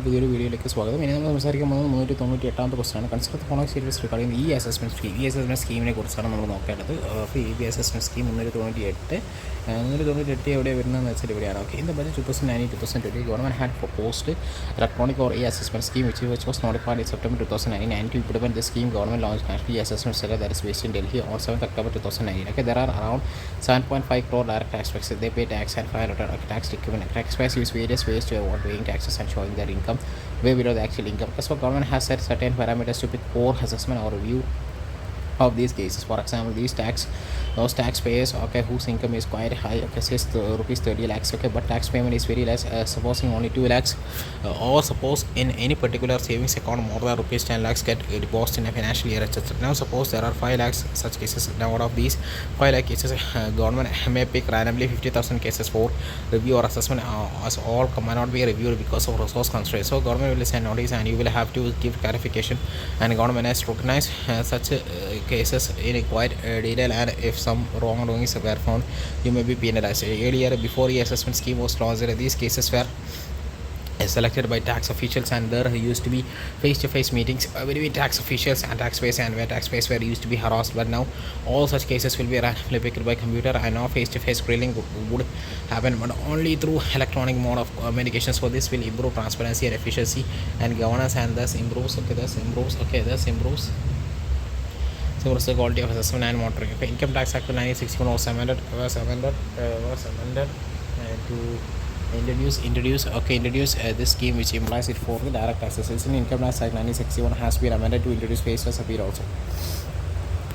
പുതിയൊരു വീഡിയോയിലേക്ക് സ്വാഗതം. ഇനി നമ്മൾ സംസാരിക്കാൻ പോകുന്നത് 398ാമത്തെ ക്വസ്റ്റ്യനാണ്. Consider the following series regarding ഈ അസസ്മെൻറ്റ് സ്കീം. ഈ അസസ്മെൻറ്റ് സ്കീമിനെ കുറിച്ചാണ് നമ്മൾ നോക്കേണ്ടത്. അപ്പോൾ ഈ അസസ്മെൻറ്റ് സ്കീം 398 എവിടെ വരുന്നതെന്ന് വെച്ചാൽ ഇവിടെയാണ്. Okay, in the budget 2019-2020 government had proposed electronic or e assessment scheme which was notified in September 2019, and to implement this scheme government launched national e-assessment center that is based in Delhi on 7th October 2019. Okay, there are around 7.5 crore direct taxpayers. They pay tax and file return. Okay, tax document. Taxpayers use various ways to avoid paying taxes and showing their income way below the actual income. So government has set certain parameters to pick core assessment or review of these cases. For example, those taxpayers, okay, whose income is quite high, okay, says rupees 30 lakhs, okay, but tax payment is very less, supposing only 2 lakhs, or suppose in any particular savings account more than rupees 10 lakhs get deposited in a financial year, etc. Now suppose there are 5 lakhs such cases. Now out of these 5 lakh cases, government may pick randomly 50,000 cases for review or assessment, as all cannot be reviewed because of resource constraints. So government will send notice and you will have to give clarification, and government has recognized such cases in quite detail, and if some wrongdoings were found, you may be penalized. Earlier, before the assessment scheme was launched, these cases were selected by tax officials, and there used to be face-to-face meetings between tax officials and taxpayers, and where taxpayers were used to be harassed. But now all such cases will be randomly picked by computer, and now face-to-face grilling would happen, but only through electronic mode of communication. So this will improve transparency and efficiency and governance, and thus improves the quality of assessment and monitoring. Okay, Income Tax Act 1961 was amended to introduce this scheme, which implies it for the direct taxes. In Income Tax Act 1961 has been amended to introduce faceless appeal also.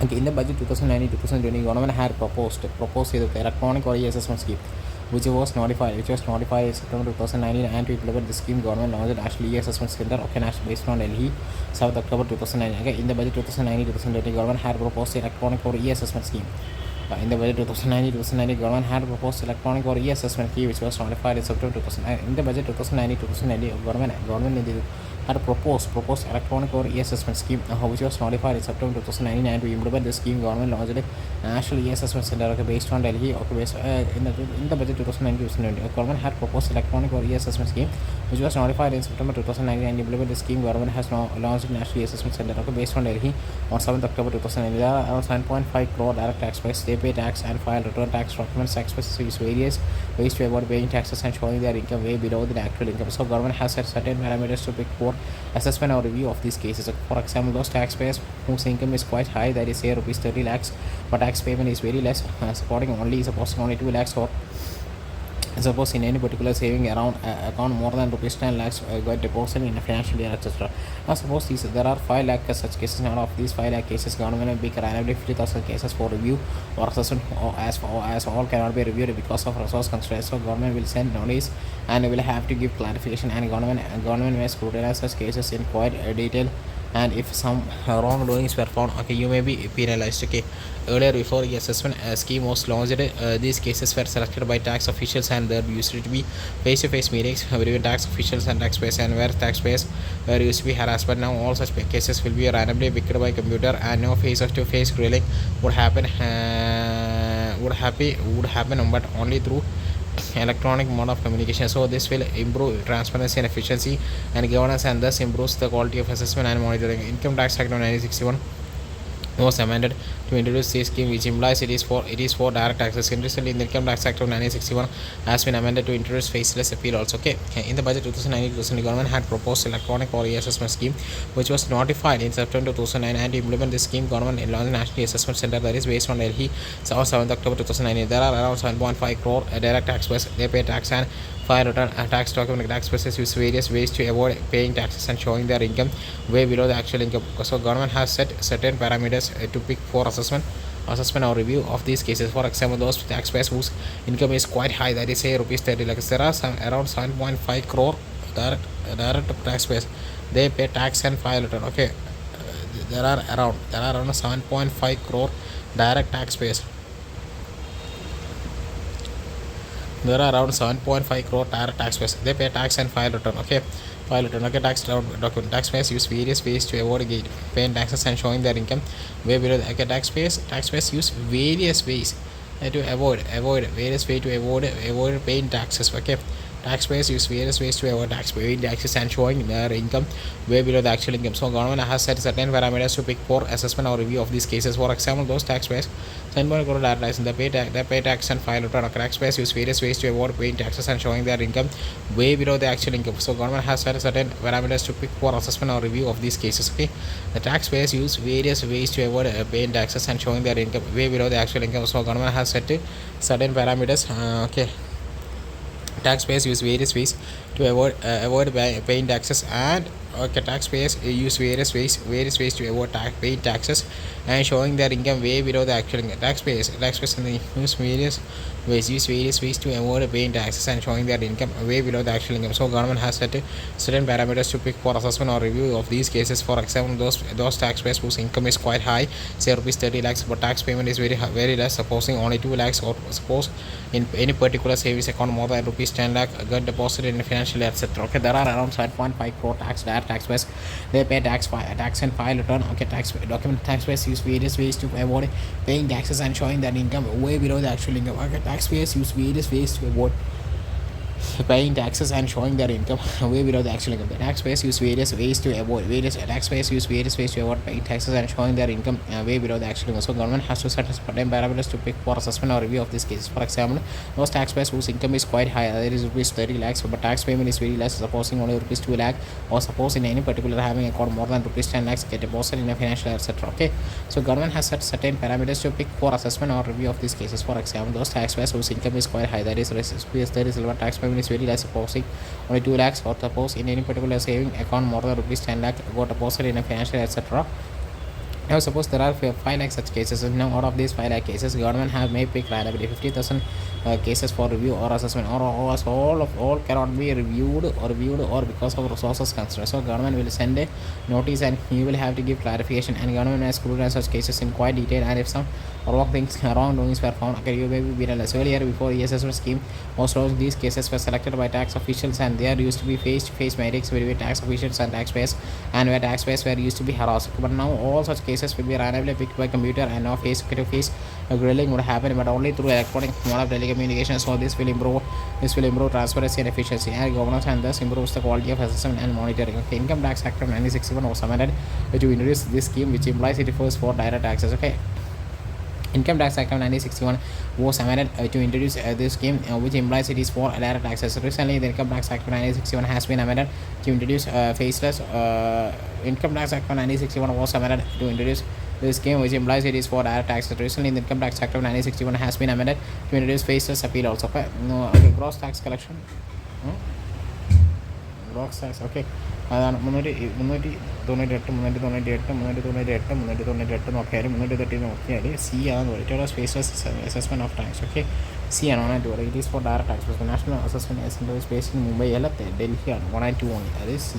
Okay, in the budget 2019-2020, government had proposed the electronic or e-assessment scheme, which was notified in September 2019, and to implement the scheme, government launched national e-assessment center, okay, based on Delhi, 7th October 2019. Okay, in the budget 2019-2020, government had proposed the electronic or e-assessment scheme. In the budget 2019-2020, government had proposed electronic or e-assessment scheme, which was notified in September 2019. In the budget 2019-2020, government had proposed electronic or e-assessment scheme, which was notified in September 2019, and to implement this scheme, government launched a national e-assessment center, okay, based on Delhi, okay, in the budget 2019-2020, government had proposed electronic or e-assessment scheme, which was notified in September 2019, and to implement the scheme, government has now launched a national e-assessment center, okay, based on Delhi on 7th October 2019. There are around 7.5 crore direct taxpayers. They pay tax and file return tax documents. Taxpayers use various ways to avoid paying taxes and showing their income way below the actual income. So government has set certain parameters to pick for assessment or review of these cases. For example, those taxpayers whose income is quite high, that is say rupees 30 lakhs, but tax payment is very less, supposing only 2 lakhs, or suppose in any particular saving account more than rupees 10 lakhs got deposited in a financial year, etc. Now suppose there are 5 lakh such cases. Out of these 5 lakh cases, government will pick randomly 50,000 cases for review or assessment, as all cannot be reviewed because of resource constraints. So government will send notice and will have to give clarification, and government may scrutinize such cases in quite detail, and if some wrongdoings were found, okay, you may be penalized. Okay, earlier, before the assessment scheme was launched, these cases were selected by tax officials, and there used to be face-to-face meetings between tax officials and taxpayers, and where taxpayers were used to be harassed. But now all such cases will be randomly picked by computer, and no face-to-face grilling would happen, but only through electronic mode of communication. So this will improve transparency and efficiency and governance, and thus improves the quality of assessment and monitoring. Income Tax Act of 1961 was amended to introduce this scheme, which implies it is for direct taxes. Recently, the Income Tax Act of 1961 has been amended to introduce faceless appeal also. Okay, in the budget 2019-2020, government had proposed electronic or e-assessment scheme, which was notified in September 2009, and to implement this scheme, government launched a national assessment center that is based on Delhi, 7th October 2019. There are around 7.5 crore direct taxpayers. They pay tax and file return tax document. Taxpayers use various ways to avoid paying taxes and showing their income way below the actual income. So government has set certain parameters to pick for assessment or review of these cases. For example, those taxpayers whose income is quite high, that is say rupees 30 lakhs. There are around 7.5 crore direct taxpayers. They pay tax and file return. Okay, there are around 7.5 crore direct taxpayers. There are around 7.5 crore direct taxpayers. They pay tax and file return. Okay, tax document. Taxpayers use various ways to avoid paying taxes and showing their income way below. Okay, taxpayers use various ways to avoid paying taxes. Okay, Taxpayers use various ways to avoid paying taxes and showing their income way below the actual income. So government has set certain parameters to pick for assessment or review of these cases. For example, those taxpayers send money to advertise the pay tax and file return. Taxpayers use various ways to avoid paying taxes and showing their income way below the actual income. So government has set certain parameters to pick for assessment or review of these cases. Okay, the taxpayers use various ways to avoid paying taxes and showing their income way below the actual income. So government has set certain parameters. Okay, taxpayers use various ways to avoid paying taxes and taxpayers use various ways to avoid paying taxes and showing their income way below the actual income. Taxpayers use various ways to avoid paying taxes and showing their income way below the actual income. So government has set certain parameters to pick for assessment or review of these cases. For example, those taxpayers whose income is quite high, say rupees 30 lakhs, but tax payment is very less, supposing only 2 lakhs, or suppose in any particular savings account more than rupees 10 lakh get deposited in a financial year, etc. Okay, there are around 7.5 crore direct taxpayers. They pay tax and file return. Okay, taxpayers use various ways to avoid paying taxes and showing that income way below the actual income. Okay, taxpayers use various ways to avoid paying taxes and showing their income way below the actual income. The taxpayers use various ways to avoid paying taxes and showing their income way below the actual income. So government has to set certain parameters to pick for assessment or review of these cases. For example, those taxpayers whose income is quite high, that is rupees 30 lakhs, but tax payment is very less, supposing only rupees 2 lakh, or suppose in any particular having account more than rupees 10 lakhs get deposited in a financial year, etc. Okay, so government has set certain parameters to pick for assessment or review of these cases. For example, those taxpayers whose income is quite high, that is rupees 30 silver, tax payment is very less, supposing only 2 lakhs, or suppose in any particular saving account more than rupees 10 lakh got deposited in a financial year, etc. Now suppose there are 5 lakh such cases. Now out of these 5 lakh cases, government may pick randomly 50,000 cases for review or assessment, or all cannot be reviewed or because of resources constraints. So government will send a notice and you will have to give clarification, and government has scrutinized such cases in quite detail, and if some wrongdoings were found, okay, you may be penalized. Earlier, before the assessment scheme was launched, these cases were selected by tax officials, and there used to be face-to-face meetings between tax officials and taxpayers, and where taxpayers were used to be harassed. But now all such cases will be randomly picked by computer, and no face-to-face grilling would happen, but only through electronic mode of telecommunication. So this will improve transparency and efficiency and governance, and thus improves the quality of assessment and monitoring. Okay, Income Tax Act of 1961 was amended to introduce this scheme, which implies it refers for direct taxes. Okay, Income Tax Act of 1961 was amended to introduce this scheme, which implies it is for direct taxes. Recently, the Income Tax Act of 1961 has been amended to introduce faceless. Income Tax Act of 1961 was amended to introduce this scheme, which implies it is for direct taxes. Recently, the Income Tax Act of 1961 has been amended to introduce faceless appeal also. Okay, gross tax collection. Gross tax. Okay. അതാണ് 398 നോക്കിയാൽ 330 നോക്കിയാൽ C ആണ് പറയുന്നത് spaces assessment of tax. Okay, C ആണ് 102. It is for direct tax. National assessment centre space in Mumbai അല്ല ഡൽഹിയാണ് 102 only, അത് C.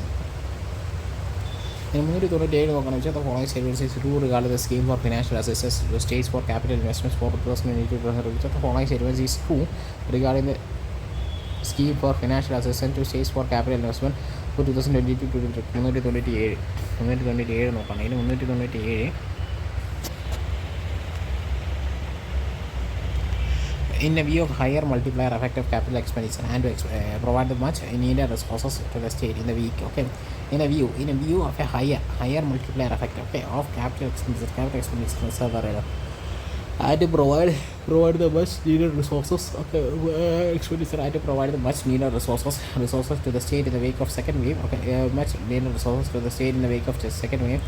397 നോക്കുകയാണെന്ന് വെച്ചാൽ following services to regard the scheme for financial assistance to states for capital investments for 2022. Following services to regarding the scheme for financial assistance to states for capital investment for 2022. 397 നോക്കുകയാണെങ്കിൽ 397 in a view of higher multiplier effect of capital expenditure and to provide the much needed resources to the state in the week. Okay, in a view of a higher multiplier effect, okay, of capital expenditure and to provide the much needed resources. Okay, expenditure and to provide the much needed resources to the state in the wake of second wave. Okay, much needed resources to the state in the wake of second wave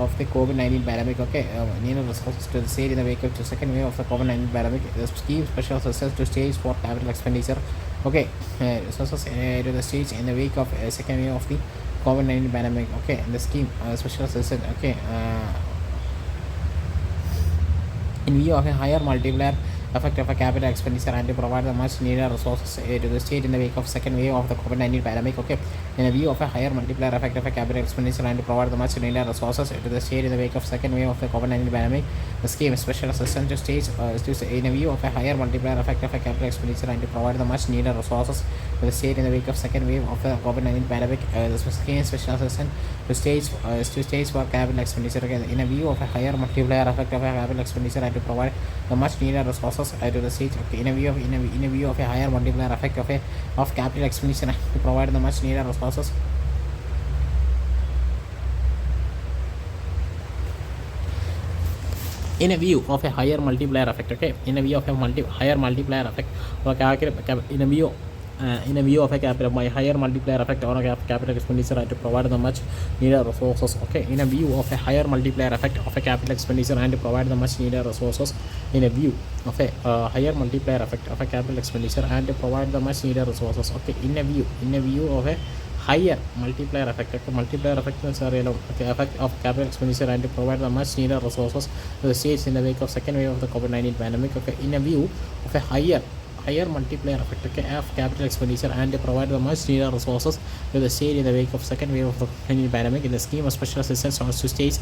of the COVID-19 pandemic. Okay, needed resources to the state in the wake of the second wave of the COVID-19 pandemic. The scheme special assistance to states for capital expenditure. Okay, resources to the states in the wake of second wave of the COVID-19 pandemic. Okay, the scheme special assistance. Okay, in view of a higher multiplier effect of a capital expenditure and to provide the much needed resources to the state in the wake of second wave of the COVID-19 pandemic. Okay, in a view of a higher multiplier effect of a capital expenditure and to provide the much needed resources to the state in the wake of second wave of the COVID-19 pandemic, the scheme special assistance to states in a view of a higher multiplier effect of a capital expenditure and to provide the much needed resources to the state in the wake of second wave of the COVID-19 pandemic, the scheme special assistance to states for capital expenditure. Okay, in a view of a higher multiplier effect of a capital expenditure and to provide the much needed resources to the state. Okay, in a view of a higher multiplier effect of capital expenditure to provide the much needed resources. In a view of a higher multiplier effect, okay, in a view of a higher multiplier effect, or in a view of a higher multiplier effect on a capital expenditure and to provide the much needed resources. Okay, in a view of a higher multiplier effect of a capital expenditure and to provide the much needed resources. In a view of a higher multiplier effect of a capital expenditure and to provide the much needed resources. Okay, in a view of a higher multiplier effect. Okay, multiplier effect is a real effect of capital expenditure and to provide the much needed resources to the states in the wake of second wave of the COVID-19 pandemic. Okay, in a view of a higher multiplier effect, okay, of capital expenditure and to provide the much needed resources to the state in the wake of second wave of the COVID-19 pandemic. In the scheme of special assistance to states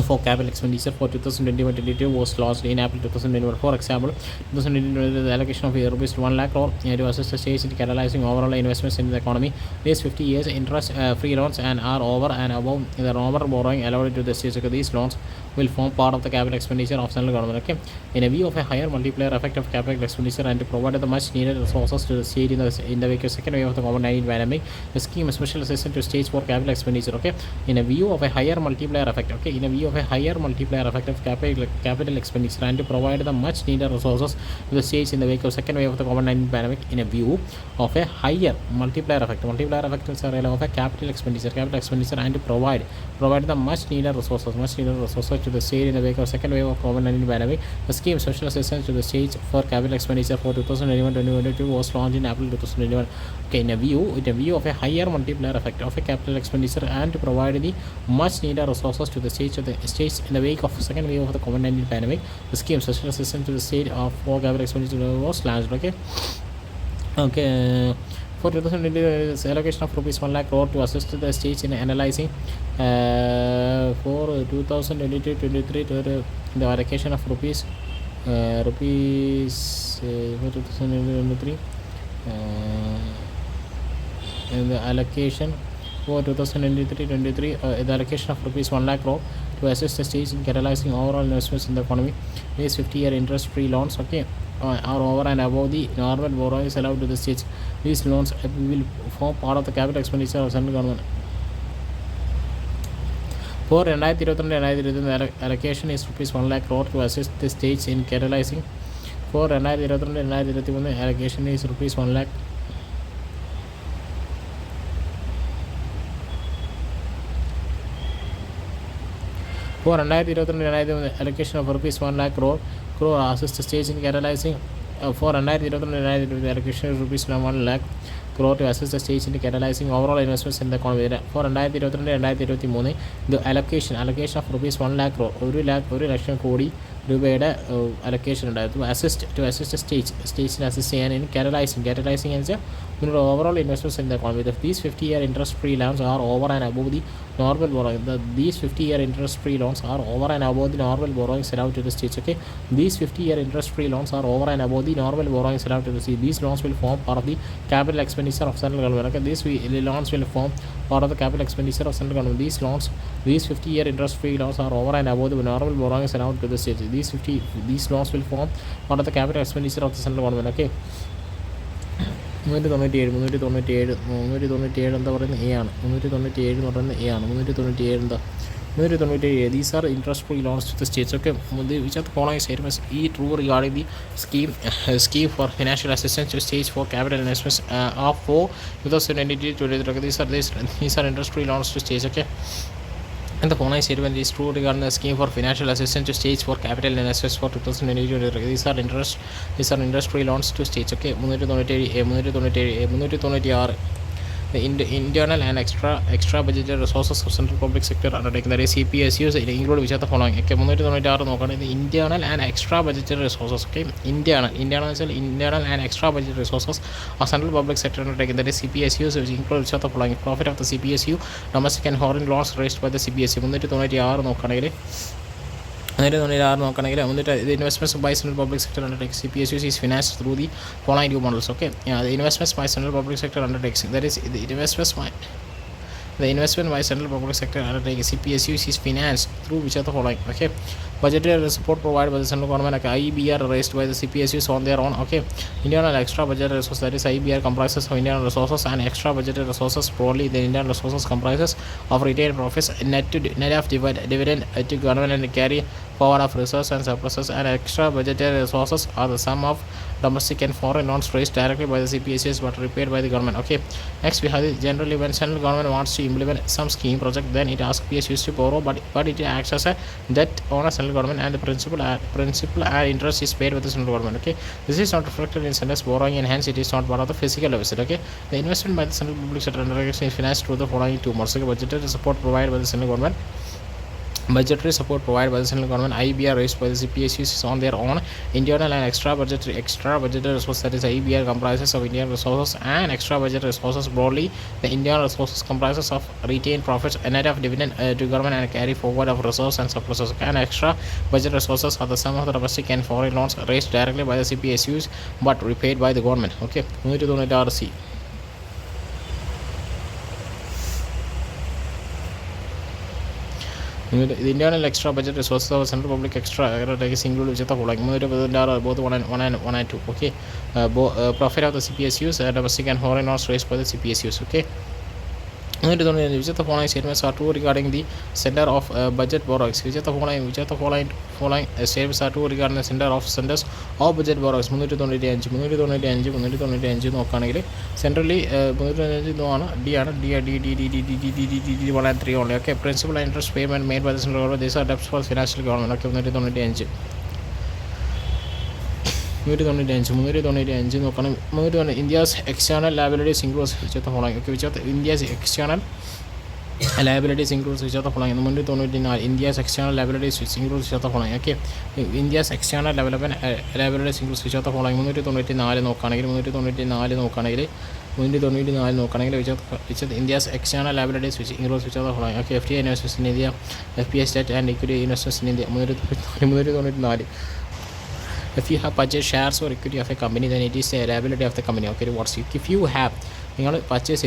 for capital expenditure for 2021-22 was launched in April 2021. For example, 2021 the allocation of rupees 1 lakh crore to assist the states in catalyzing overall investments in the economy. These 50 years interest free loans and are over and above the normal borrowing allowed to the states. These loans will form part of the capital expenditure of central government. Okay, in a view of a higher multiplier effect of capital expenditure and to provide the much needed resources to the state in the wake of second wave of the COVID-19 pandemic, the scheme of special assistance to states for capital expenditure. Okay, in a view of a higher multiplier effect. Okay, in a view of a higher multiplier effect of capital expenditure and to provide the much needed resources to the states in the wake of second wave of the COVID-19 pandemic. In a view of a higher multiplier effect is a of a capital expenditure and to provide the much needed resources to the state in the wake of second wave of COVID-19 pandemic. The scheme social assistance to the states for capital expenditure for 2021-2022 was launched in April 2021. Okay, in a view of a higher multiplier effect of a capital expenditure and to provide the much needed resources to the states in the wake of second wave of the COVID-19 pandemic, the scheme social assistance to the state for capital expenditure was launched. Okay. For 2020, allocation of rupees 1 lakh crore to assist the states in analyzing for 2022-23 the allocation of rupees for 2023 and the allocation for 2023-23 the allocation of rupees 1 lakh crore to assist the states in catalyzing overall investments in the economy. These 50-year interest-free loans, okay, are over and above the normal borrowings allowed to the states. These loans will form part of the capital expenditure of central government. For 2022, the allocation is rupees 1 lakh crore to assist the states in catalyzing. For 2022, the allocation is rupees 1 lakh. For 2022, the allocation of rupees 1 lakh crore assists the states in catalyzing. For 2022, the allocation of rupees 1 lakh crore to assist the states in catalyzing overall investments in the economy. For 2022-2023, the allocation of rupees 1 lakh crore, 1 lakh crore രൂപയുടെ allocation ഉണ്ടായിരുന്നു to assist the states in assist ചെയ്യാൻ in catalyzing എന്ന് വെച്ചാൽ overall investments in the economy. These 50-year interest-free loans are over and above the normal borrowing. These 50-year interest-free loans are over and above the normal borrowings allowed to the states. Okay, these 50-year interest-free loans are over and above the normal borrowings allowed to the states. These loans will form part of the capital expenditure of central government. Okay, these loans will form part of the capital expenditure of central government. These 50-year interest-free loans are over and above the normal borrowings allowed to the states. These loans will form part of the capital expenditure of the central government. Okay. 397 എന്താ പറയുന്നത് A ആണ്. 397 എന്ന് പറയുന്നത് A ആണ്. 397 എന്താ 397 these are interest free loans to the states. Okay, which are the following statements is true regarding the scheme for financial assistance to states for capital investments of for 2022-23. These are interest free loans to states. Okay, and the following statement is true regarding the scheme for financial assistance to states for capital investments for 2022. These are interest free loans to states. Okay, 396 the internal and extra budgetary resources of central public sector undertaking, that is CPSUs, include which are the following. Okay, 396 നോക്കുകയാണെങ്കിൽ the internal and extra budgetary resources. Okay, internal and extra budgetary resources of central public sector undertaking, that is CPSUs, which include which are the following. Profit of the CPSU, domestic and foreign loans raised by the CPSU. 396 നോക്കുകയാണെങ്കിൽ the investments by central public sector undertakes CPSUs is financed through the following two models. Okay, the investments by central public sector undertakes, that is the investments by The investment by central public sector undertaking CPSUs is financed through which are the following. Okay, budgetary support provided by the central government, like IBR raised by the CPSUs on their own. Okay, internal extra budget resources, that is IBR comprises of internal resources and extra budgetary resources. Broadly, the internal resources comprises of retained profits net of dividend to government and carry forward of reserves and surpluses, and extra budgetary resources are the sum of domestic and foreign loans raised directly by the CPSUs but repaid by the government. Okay, next we have the generally when central government wants to implement some scheme project, then it asks PSUs to borrow, but it acts as a debt on a central government, and the principal and interest is paid by the central government. Okay, this is not reflected in center's borrowing, and hence it is not part of the physical deficit. Okay, the investment by the central public sector undertaking is financed through the following two modes. Okay, budgetary support provided by the central government. Budgetary support provided by the central government, IBR raised by the CPSUs on their own. Internal and extra budgetary resources, that is IBR comprises of internal resources and extra budgetary resources. Broadly, the internal resources comprises of retained profits, a net of dividend to government and carry forward of reserves and surpluses, and extra budget resources are the sum of the domestic and foreign loans raised directly by the CPSUs but repaid by the government. Okay, move to the RC. The internal extra budget resources of central public extra is included which are like both 1 and 2. Okay, profit of the CPSUs, domestic and foreign loans raised by the CPSUs. Okay, which of the following statements are true regarding the center of budget borrowings? Which of the following statements are true regarding the centers of budget borrowings? Centrally, D one and 3 only. Okay, principal and interest payment made by the central government. These are debts for financial government. Okay, India's external liabilities includes which of the following? Okay, which of the India's external liabilities includes which of the following? India's external liabilities which includes which of the following? Okay, India's external liabilities includes which of the following? which of India's external liabilities which includes which of the following? Okay, FTA investments in India, FPS debt and equity investments in India. If you have purchased shares or equity of a company, then it is a liability of the company. Okay, what's it? If you have purchase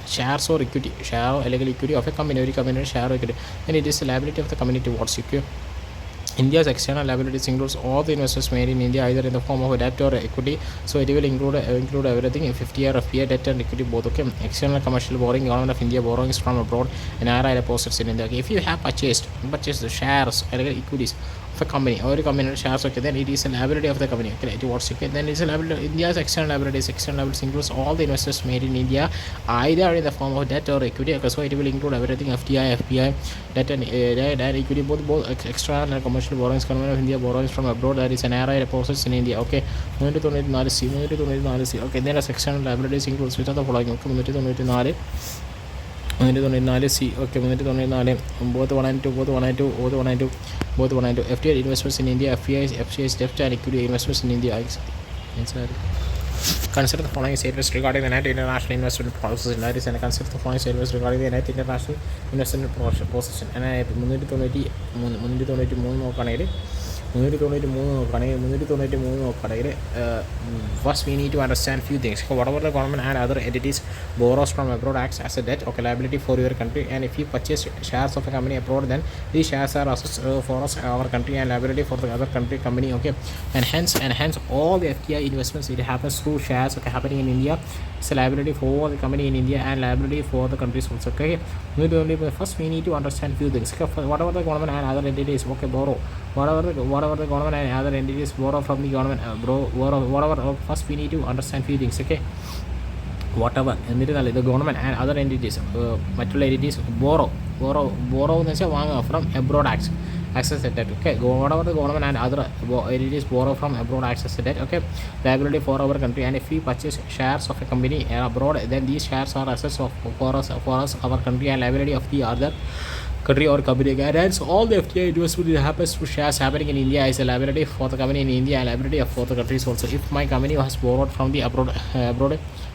shares or equity, share or equity of a company, share or equity, then it is a liability of the company towards you. India's external liabilities includes all the investments made in India either in the form of a debt or equity, so it will include everything. 50-year FPA debt and equity both. Okay, external commercial borrowing, government of India borrowings from abroad, and IRA deposits in India. Okay, if you have purchased the shares or equities of a company or a company shares, okay, then it is a liability of the company. Okay, towards okay, then it's a liability. India's external liabilities includes all the investments made in India either in the form of debt or equity. Okay, so it will include everything: FDI, FPI, debt and equity, both external and commercial borrowings, government of India borrowings from abroad, that is an IRA deposits in India. Okay, okay, then as external liabilities includes which are the following? Okay, C. Okay, both 1 and 2, FDI investments in India, FCI's debt and equity investments in India. Consider the following statements regarding the net international investment process. That is, and consider the following statements regarding the net international investment process. And I first we need to understand few things. Whatever the government and other entities borrows from abroad acts as a debt or liability for your country, and if you purchase shares of a company abroad, then these shares are assets for us, our country, and liability for the other country company. Okay, and hence all the FDI investments, it happens through shares, okay, happening in India. It's a liability for the company in India and liability for the countries also. Okay, first we need to understand few things. Whatever the government and other entities, okay, borrow, whatever the government and other entities borrow from the government, first we need to understand few things. Okay, whatever the government and other entities, borrow from abroad access a debt. Okay, whatever the government and other entities borrow from abroad access a debt. Okay, liability for our country, and if we purchase shares of a company abroad, then these shares are assets for us, our country, and liability of the other country or company. And hence all the FDI investment happens through shares happening in India is a liability for the company in India and liability for the countries also. If my company has borrowed from the abroad,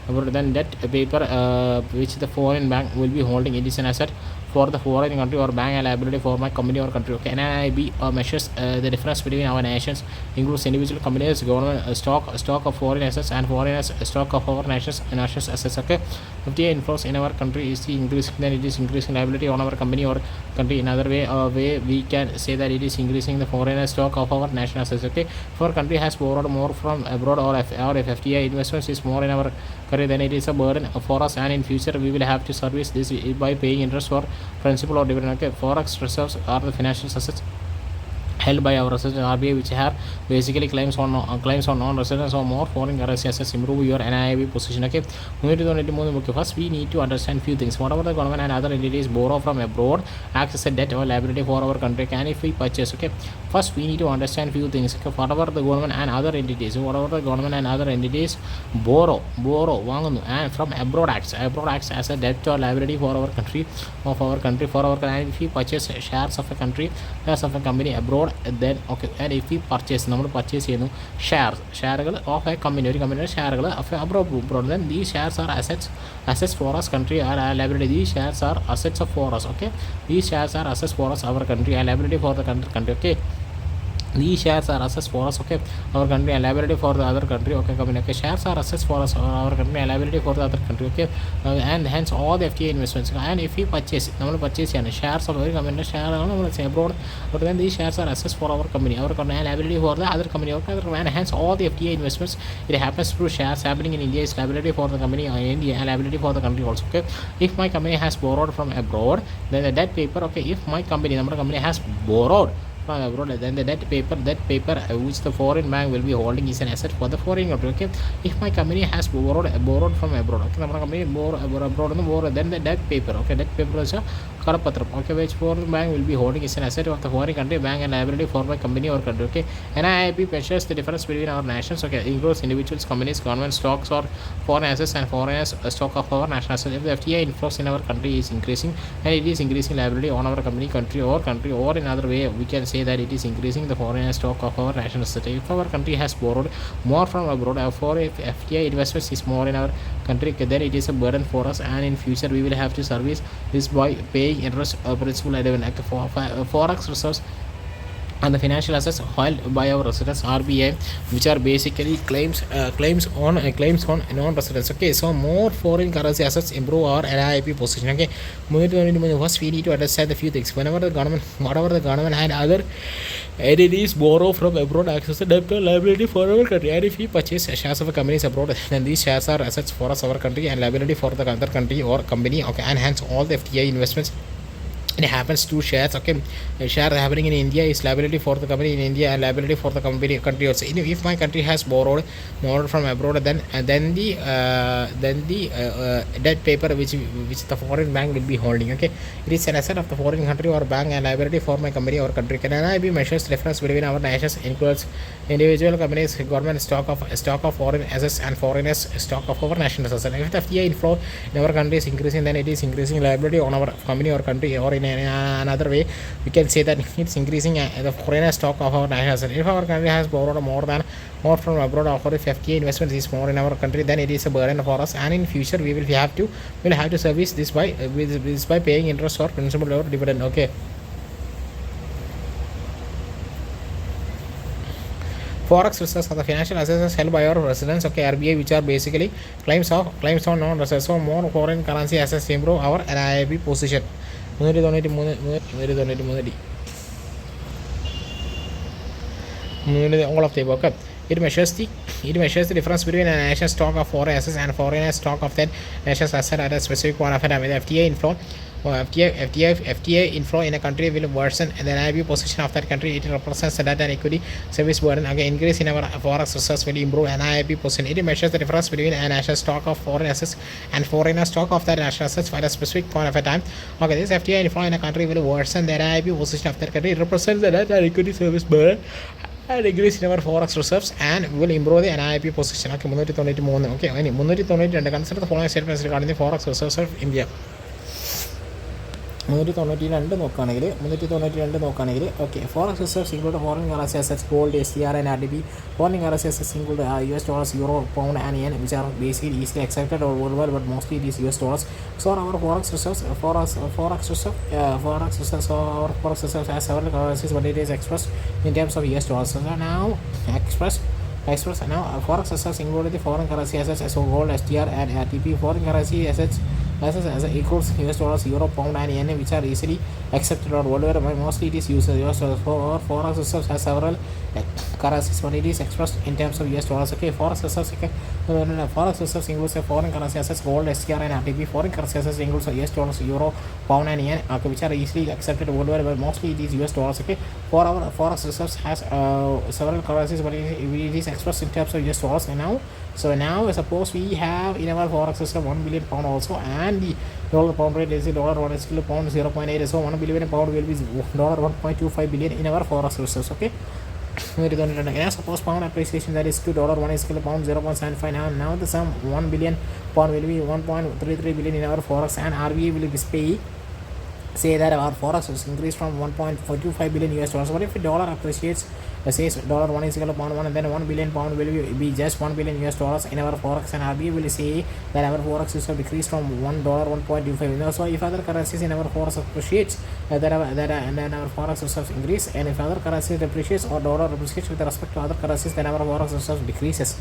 then that paper which the foreign bank will be holding, it is an asset for the foreign country or bank, and liability for my company or country. Okay, NIB measures the difference between our nations, includes individual companies, government stock of foreign assets, and foreign stock of our nations assets. Okay, FDI inflows in our country is increasing, then it is increasing liability on our company or country. In other way we can say that it is increasing the foreign stock of our national assets. Okay, if our country has borrowed more from abroad, or if FDI investments is more in our country, then it is a burden for us, and in future we will have to service this by paying interest for principal or dividend. Okay, forex reserves are the financial assets held by our residents RBI, which have basically claims on non-residents or more foreign currency assets improve your NIB position. Okay, first we need to understand few things. Whatever the government and other entities borrow from abroad acts as a debt or liability for our country. Can if we purchase? Okay, first we need to understand few things. Okay, whatever the government and other entities borrow വാങ്ങുന്നു and from abroad acts as a debt or liability for our country and if we purchase shares of a country, shares of a company abroad, then okay, and if we purchase ചെയ്യുന്നു ഷെയറുകൾ of A company, ഒരു കമ്പനിയുടെ ഷെയറുകൾ of abroad, then these shares are assets for us country and liability. These shares are assets of for us. Okay, these shares are assets for us our country and liability for the country. Okay, these shares are assets for us. Okay, our country and liability for the other country. Okay, company. Okay, shares are assets for us our country and liability for the other country. Okay, and hence all the FTA investments. And if we purchase shares of ഒരു കമ്പനിയുടെ share ആണ് നമ്മൾ abroad, but then these shares are assets for our company and liability for the other company. Okay, and hence all the FTA investments, it happens through shares happening in India is liability for the company in India and liability for the country also. Okay, if my company has borrowed from abroad, then the debt paper. Okay, if my company has borrowed from abroad, then the debt paper which the foreign bank will be holding is an asset for the foreign country. Okay, if my company has borrowed from abroad, okay, നമ്മുടെ company borrow, then the debt paper. Okay, debt paper is a കടപ്പത്രം. Okay, which foreign bank will be holding is an asset of the foreign country bank and liability for my company or country. Okay, NIIP measures the difference between our nations. Okay, includes individuals, companies, government stocks or foreign assets and foreigners stock of our national assets. If the FDI inflows in our country is increasing and it is increasing liability on our company, country or in other way we can say that it is increasing the foreign stock of our national asset. If our country has borrowed more from abroad, if FDI investments is more in our country, then it is a burden for us, and in future we will have to service this by paying interest, principal and dividend. Forex reserves and the financial assets held by our residents RBI, which are basically claims on non-residents. Okay, so more foreign currency assets improve our NIIP position. Okay, first we need to understand a few things. Whatever the government and other entities borrow from abroad access the debt or liability for our country, and if we purchase shares of a companies abroad, then these shares are assets for us our country and liability for the other country or company. Okay, and hence all the FDI investments, it happens to shares. Okay, a share happening in India is liability for the company in India and liability for the country also. If my country has borrowed from abroad, then the debt paper which the foreign bank will be holding. Okay, it is an asset of the foreign country or bank and liability for my company or country. Can I be measures difference between our nations includes individual companies, government stock of foreign assets and foreigners stock of our national assets. If the FDI inflow in our country is increasing, then it is increasing liability on our company or country, or in another way we can say that it's increasing the foreign stock of our national asset. If our country has borrowed more from abroad, or if FTA investment is more in our country, then it is a burden for us, and in future we will have to service this by paying interest or principal or dividend. Okay, forex reserves are the financial assets held by our residents. Okay, RBI, which are basically claims on non-residents. So more foreign currency assets improve our NIIP position. 393 all of the above. Okay, it measures the difference between a nation's stock of foreign assets and foreign stock of that nation's asset at a specific point of time. The FTA inflow FTA inflow in a country will worsen the NIB position of that country. It represents the debt and equity service burden. Again, increase in our forex reserves will improve NIB position. It measures the difference between a national stock of foreign assets and foreigner stock of that national assets at a specific point of a time. Okay, this FTA inflow in a country will worsen the NIB position of that country. It represents the debt and equity service burden and increase in our forex reserves and will improve the NIP position. Okay, 393. Okay, 392. Consider the following statements regarding the forex reserves of India. 392 നോക്കുകയാണെങ്കിൽ okay forex reserves include foreign currency assets gold SDR and RDB. Foreign currency assets include US dollars, euro, pound and yen, which are basically easily accepted or worldwide, but mostly it is US dollars. So our forex reserves has several currencies, but it is expressed in terms of US dollars. So now expressed express now forex assets included the foreign currency assets as gold, STR, and RTP. Foreign currency assets equals US dollars, euro, pound, and yen, which are easily accepted or worldwide. Mostly it is used US dollars. Forex reserves has several currencies, but it is expressed in terms of US dollars. Okay, forex reserves. Okay, forex reserves includes a foreign currency assets, gold, STR, and RTP. Foreign currency assets includes US dollars, euro, pound, and yen, okay, which are easily accepted worldwide, but mostly it is US dollars. Okay, for our forex reserves has several currencies, but it is expressed in terms of US dollars. And now suppose we have in our forex system 1 billion pound also, and the dollar pound rate is dollar 1 is still pound 0.8, so 1 billion pound will be dollar 1.25 billion in our forex reserves. Okay, now suppose pound appreciation, that is $2, 1 is still pound 0.75. Now the sum 1 billion pound will be 1.33 billion in our forex, and RBA will pay, say that our forex is increased from 1.425 billion US dollars. What if the dollar appreciates, says dollar 1 is equal to pound 1, and then 1 billion pound will be just 1 billion US dollars in our forex, and RBA will say that our forex is decreased from $1 1.25. So if other currencies in our forex appreciates, then our forex reserves increase, and if other currencies depreciates or dollar appreciates with respect to other currencies, then our forex reserves decreases.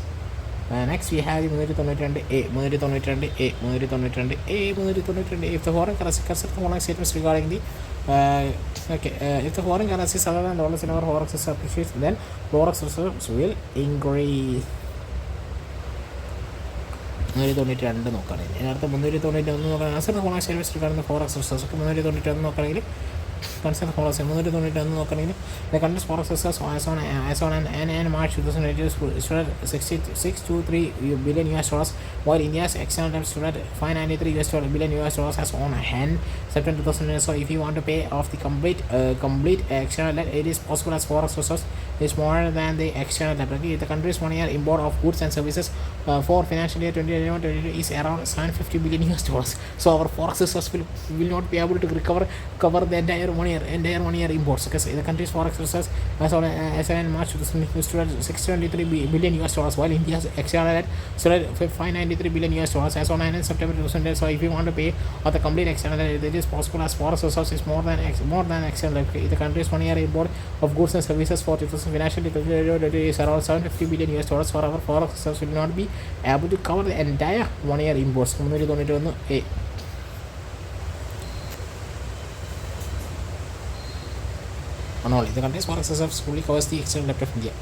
Next we have the 392A. If the foreign currency, consider the following statements regarding the if the foreign currencies other than dollars in our forex reserves appreciates, then forex reserves will increase. 392 നോക്കുകയാണെങ്കിൽ ഇതിനകത്ത് 391 നോക്കുകയാണെങ്കിൽ answer the following statements regarding the forex reserves. 391 നോക്കുകയാണെങ്കിൽ consider forex 391 നോക്കുകയാണെങ്കിൽ the country's forex reserves as on and March 2022 stood at 623 billion US dollars, while India's external debt stood at 593 billion US dollars as on hand September 2000. So if you want to pay off the complete external debt, it is possible as forex reserves is more than the external debt. Okay, the country's 1 year import of goods and services for financial year 2021-22 is around 750 billion US dollars. So our forex reserves will not be able to cover the entire 1 year imports. Okay, so the country's forex reserves as on March 2022 stood at 623 billion US dollars, while India's external debt stood at 593 billion US dollars as on 9 September 2000. So if you want to pay off the complete external debt, it is possible as forex reserves is more than external debt. Okay, the country's 1 year import of goods and services for 2000 financial year is around 750 billion US dollars. For our forex reserves will not be able to cover the entire 1 year imports. 391A. Only the country's forex reserves fully covers the external debt of India.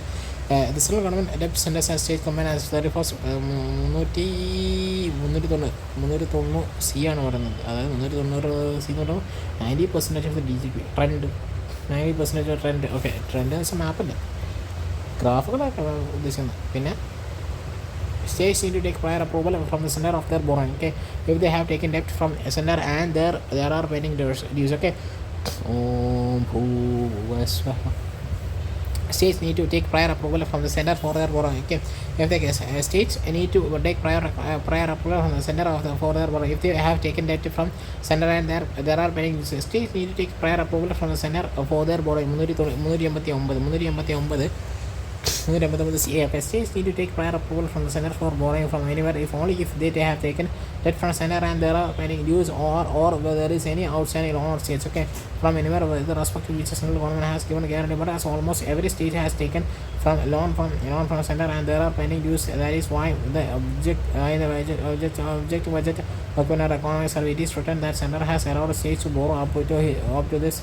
The central government debt centers and state combined as 31st 390 C ആണ് പറയുന്നത്. അതായത് 390 C എന്ന് പറയുമ്പോൾ 90% of the DGP trend 90% of trend. Okay, trend എന്ന് വെച്ചാൽ മാപ്പല്ല, ഗ്രാഫുകളൊക്കെ ഉദ്ദേശിക്കുന്നത്. പിന്നെ states need to take prior approval from the center of their borrowing. Okay, if they have taken debt from a center and there are pending dues. Okay, states need to take prior approval from the center for their borrowing. Okay, if the states need to take prior approval from the center for their borrowing, if they have taken debt from center and there are pending dues, states need to take prior approval from the center for their borrowing. 389 states need to take prior approval from the center for borrowing from anywhere if only if they have taken debt from center and there are pending dues or where there is any outstanding loan or states. Okay, from anywhere where the respective which the central government has given guarantee, but as almost every state has taken from loan from center and there are pending dues. That is why the objective budget document economic survey it is written that center has allowed states to borrow up to this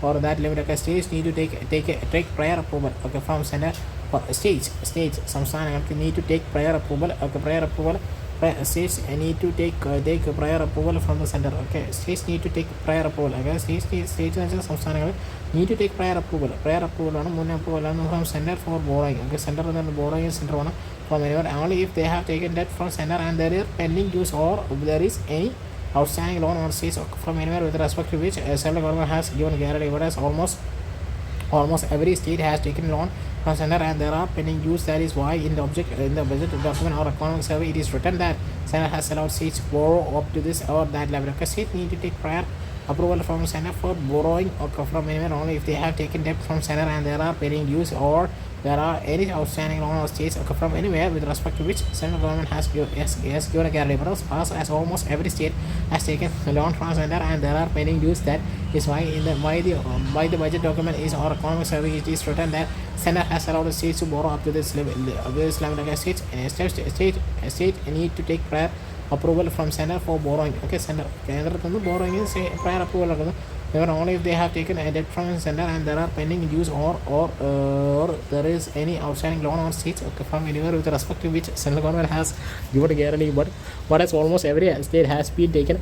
or that limit. Okay, states need to take prior approval. Okay, from center. States സംസ്ഥാനങ്ങൾക്ക് need to take prior approval. Okay, states need to take prior approval from the center. Okay, states need to take prior approval. Okay, states and സംസ്ഥാനങ്ങൾ need to take prior approval ആണ്, മുൻ approval ആണ് from center for borrowing. Okay, center and borrowing center ആണ് from anywhere only if they have taken debt from center and there are pending dues or there is any outstanding loan on states from anywhere with respect to which central government has given guarantee, but as almost every state has taken loan from center and there are pending dues. That is why in the budget document or economic survey it is written that center has allowed states to borrow up to this or that level. Okay, states need to take prior approval from center for borrowing or from anywhere only if they have taken debt from center and there are pending dues or there are any outstanding loan or states from anywhere with respect to which central government has given a guarantee. But as almost every state has taken a loan from center and there are pending dues, that is why by the budget document is or economic survey it is written that center has allowed the states to borrow up to this limit. Okay, state need to take prior approval from center for borrowing. Okay, center borrowing is prior approval. Only if they have taken a debt from center and there are pending dues or there is any outstanding loan on states from anywhere with respect to which central government has given a guarantee. But as almost every state has been taken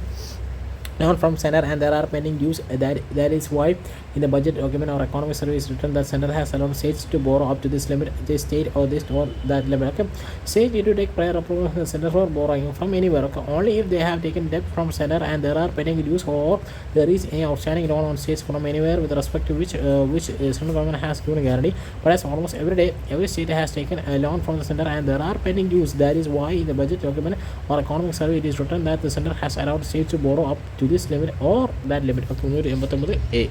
down from center and there are pending dues, that is why in the budget document or economic survey is written that center has allowed states to borrow up to this limit, this state or this or that limit. Okay, state need to take prior approval from the center for borrowing from anywhere. Okay, only if they have taken debt from center and there are pending dues or there is any outstanding loan on states from anywhere with respect to which central government has given a guarantee. But as almost every state has taken a loan from the center and there are pending dues, that is why in the budget document or economic survey it is written that the center has allowed states to borrow up to this limit or that limit. Okay, A.